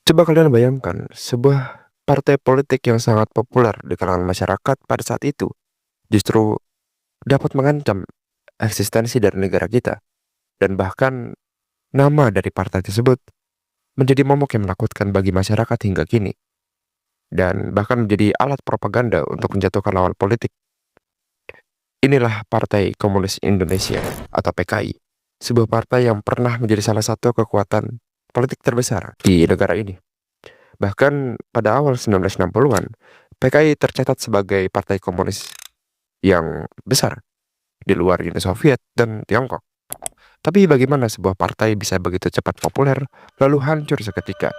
Coba kalian bayangkan sebuah partai politik yang sangat populer di kalangan masyarakat pada saat itu justru dapat mengancam eksistensi dari negara kita, dan bahkan nama dari partai tersebut menjadi momok yang menakutkan bagi masyarakat hingga kini, dan bahkan menjadi alat propaganda untuk menjatuhkan lawan politik. Inilah Partai Komunis Indonesia atau PKI, sebuah partai yang pernah menjadi salah satu kekuatan politik terbesar di negara ini. Bahkan pada awal 1960-an, PKI tercatat sebagai partai komunis yang besar di luar Uni Soviet dan Tiongkok. Tapi bagaimana sebuah partai bisa begitu cepat populer lalu hancur seketika?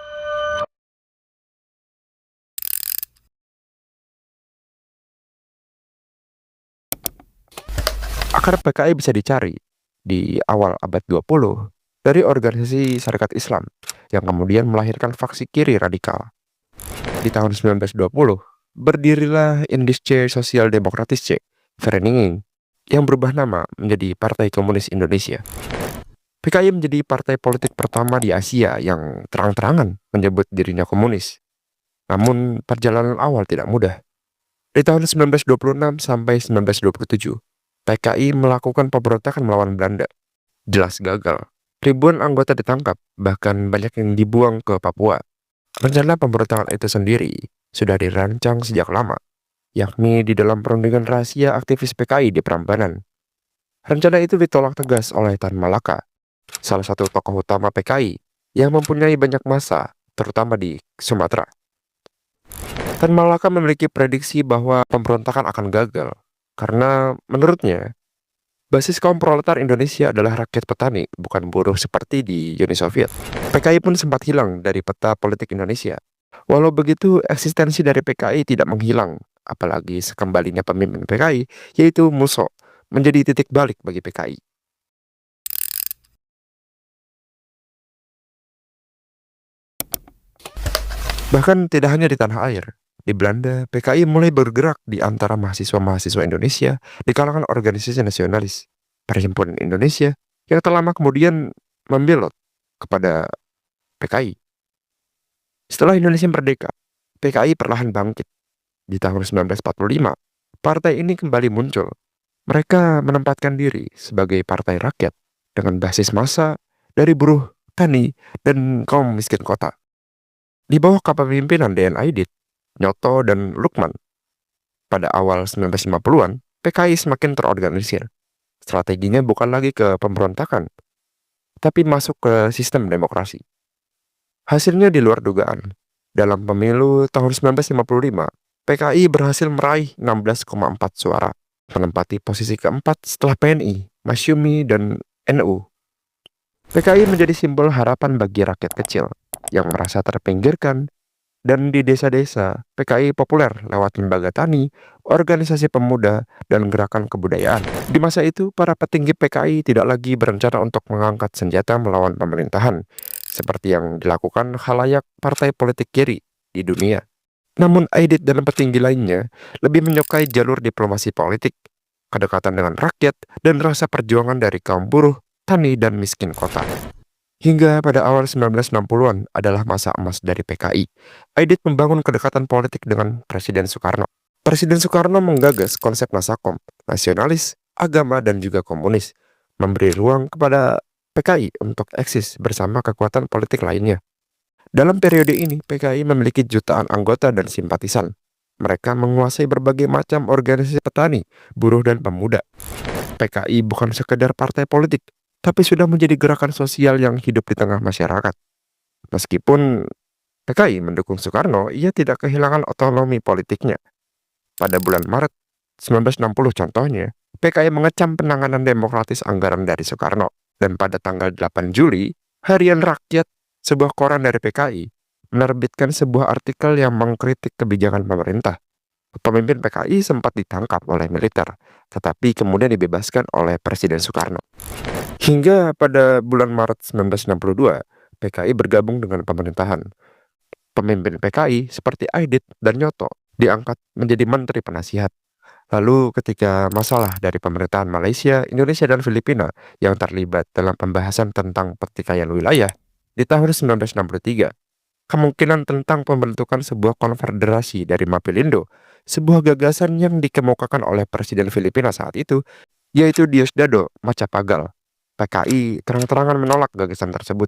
Akar PKI bisa dicari di awal abad 20 dari organisasi Sarekat Islam yang kemudian melahirkan faksi kiri radikal. Di tahun 1920, berdirilah Indische Sosial Demokratische Vereniging yang berubah nama menjadi Partai Komunis Indonesia. PKI menjadi partai politik pertama di Asia yang terang-terangan menyebut dirinya komunis. Namun, perjalanan awal tidak mudah. Di tahun 1926 sampai 1927, PKI melakukan pemberontakan melawan Belanda. Jelas gagal. Ribuan anggota ditangkap, bahkan banyak yang dibuang ke Papua. Rencana pemberontakan itu sendiri sudah dirancang sejak lama, yakni di dalam perundingan rahasia aktivis PKI di Prambanan. Rencana itu ditolak tegas oleh Tan Malaka, salah satu tokoh utama PKI yang mempunyai banyak massa, terutama di Sumatera. Tan Malaka memiliki prediksi bahwa pemberontakan akan gagal, karena menurutnya, basis kaum proletar Indonesia adalah rakyat petani, bukan buruh seperti di Uni Soviet. PKI pun sempat hilang dari peta politik Indonesia. Walau begitu, eksistensi dari PKI tidak menghilang, apalagi sekembalinya pemimpin PKI, yaitu Musso, menjadi titik balik bagi PKI. Bahkan tidak hanya di tanah air, di Belanda, PKI mulai bergerak di antara mahasiswa-mahasiswa Indonesia di kalangan organisasi nasionalis, Perhimpunan Indonesia, yang telah lama kemudian membelot kepada PKI. Setelah Indonesia merdeka, PKI perlahan bangkit. Di tahun 1945, partai ini kembali muncul. Mereka menempatkan diri sebagai partai rakyat dengan basis massa dari buruh, tani, dan kaum miskin kota. Di bawah kepemimpinan DN Aidit, Nyoto, dan Lukman, pada awal 1950-an, PKI semakin terorganisir. Strateginya bukan lagi ke pemberontakan, tapi masuk ke sistem demokrasi. Hasilnya di luar dugaan. Dalam pemilu tahun 1955, PKI berhasil meraih 16,4 suara, menempati posisi keempat setelah PNI, Masyumi, dan NU. PKI menjadi simbol harapan bagi rakyat kecil yang merasa terpinggirkan, dan di desa-desa, PKI populer lewat lembaga tani, organisasi pemuda, dan gerakan kebudayaan. Di masa itu, para petinggi PKI tidak lagi berencana untuk mengangkat senjata melawan pemerintahan, seperti yang dilakukan khalayak partai politik kiri di dunia. Namun Aidit dan petinggi lainnya lebih menyukai jalur diplomasi politik, kedekatan dengan rakyat, dan rasa perjuangan dari kaum buruh, tani, dan miskin kota. Hingga pada awal 1960-an adalah masa emas dari PKI. Aidit membangun kedekatan politik dengan Presiden Soekarno. Presiden Soekarno menggagas konsep Nasakom, nasionalis, agama, dan juga komunis, memberi ruang kepada PKI untuk eksis bersama kekuatan politik lainnya. Dalam periode ini, PKI memiliki jutaan anggota dan simpatisan. Mereka menguasai berbagai macam organisasi petani, buruh, dan pemuda. PKI bukan sekedar partai politik, tapi sudah menjadi gerakan sosial yang hidup di tengah masyarakat. Meskipun PKI mendukung Soekarno, ia tidak kehilangan otonomi politiknya. Pada bulan Maret 1960 contohnya, PKI mengecam penanganan demokratis anggaran dari Soekarno. Dan pada tanggal 8 Juli, Harian Rakyat, sebuah koran dari PKI, menerbitkan sebuah artikel yang mengkritik kebijakan pemerintah. Pemimpin PKI sempat ditangkap oleh militer, tetapi kemudian dibebaskan oleh Presiden Soekarno. Hingga pada bulan Maret 1962, PKI bergabung dengan pemerintahan. Pemimpin PKI seperti Aidit dan Nyoto diangkat menjadi menteri penasihat. Lalu ketika masalah dari pemerintahan Malaysia, Indonesia, dan Filipina yang terlibat dalam pembahasan tentang pertikaian wilayah di tahun 1963, kemungkinan tentang pembentukan sebuah konfederasi dari Mapilindo, sebuah gagasan yang dikemukakan oleh Presiden Filipina saat itu, yaitu Diosdado Macapagal. PKI terang-terangan menolak gagasan tersebut.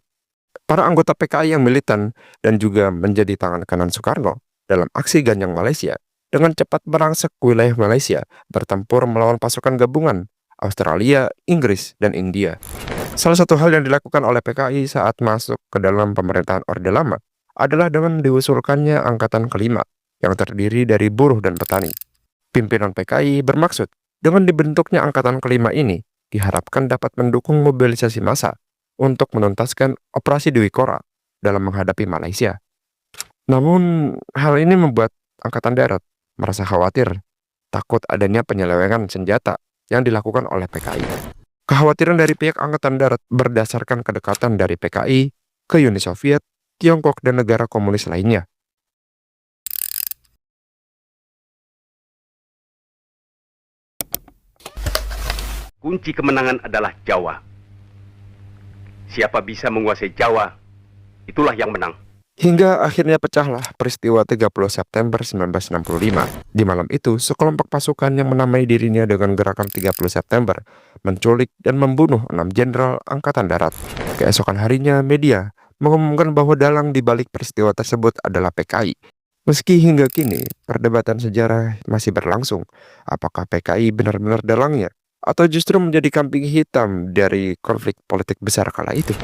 Para anggota PKI yang militan dan juga menjadi tangan kanan Soekarno dalam aksi Ganjang Malaysia dengan cepat merangsek wilayah Malaysia bertempur melawan pasukan gabungan Australia, Inggris, dan India. Salah satu hal yang dilakukan oleh PKI saat masuk ke dalam pemerintahan Orde Lama adalah dengan diusulkannya Angkatan Kelima yang terdiri dari buruh dan petani. Pimpinan PKI bermaksud dengan dibentuknya Angkatan Kelima ini diharapkan dapat mendukung mobilisasi massa untuk menuntaskan operasi Dwi Kora dalam menghadapi Malaysia. Namun, hal ini membuat Angkatan Darat merasa khawatir, takut adanya penyelewengan senjata yang dilakukan oleh PKI. Kekhawatiran dari pihak Angkatan Darat berdasarkan kedekatan dari PKI ke Uni Soviet, Tiongkok, dan negara komunis lainnya. Kunci kemenangan adalah Jawa. Siapa bisa menguasai Jawa, itulah yang menang. Hingga akhirnya pecahlah peristiwa 30 September 1965. Di malam itu, sekelompok pasukan yang menamai dirinya dengan gerakan 30 September menculik dan membunuh 6 jenderal Angkatan Darat. Keesokan harinya, media mengumumkan bahwa dalang di balik peristiwa tersebut adalah PKI. Meski hingga kini, perdebatan sejarah masih berlangsung. Apakah PKI benar-benar dalangnya? Atau justru menjadi kambing hitam dari konflik politik besar kala itu?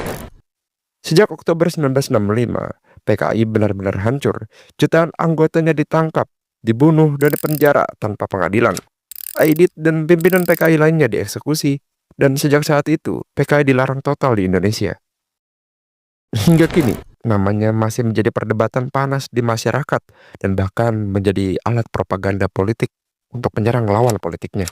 Sejak Oktober 1965, PKI benar-benar hancur. Jutaan anggotanya ditangkap, dibunuh, dan dipenjara tanpa pengadilan. Aidit dan pimpinan PKI lainnya dieksekusi, dan sejak saat itu, PKI dilarang total di Indonesia. Hingga kini, namanya masih menjadi perdebatan panas di masyarakat, dan bahkan menjadi alat propaganda politik untuk menyerang lawan politiknya.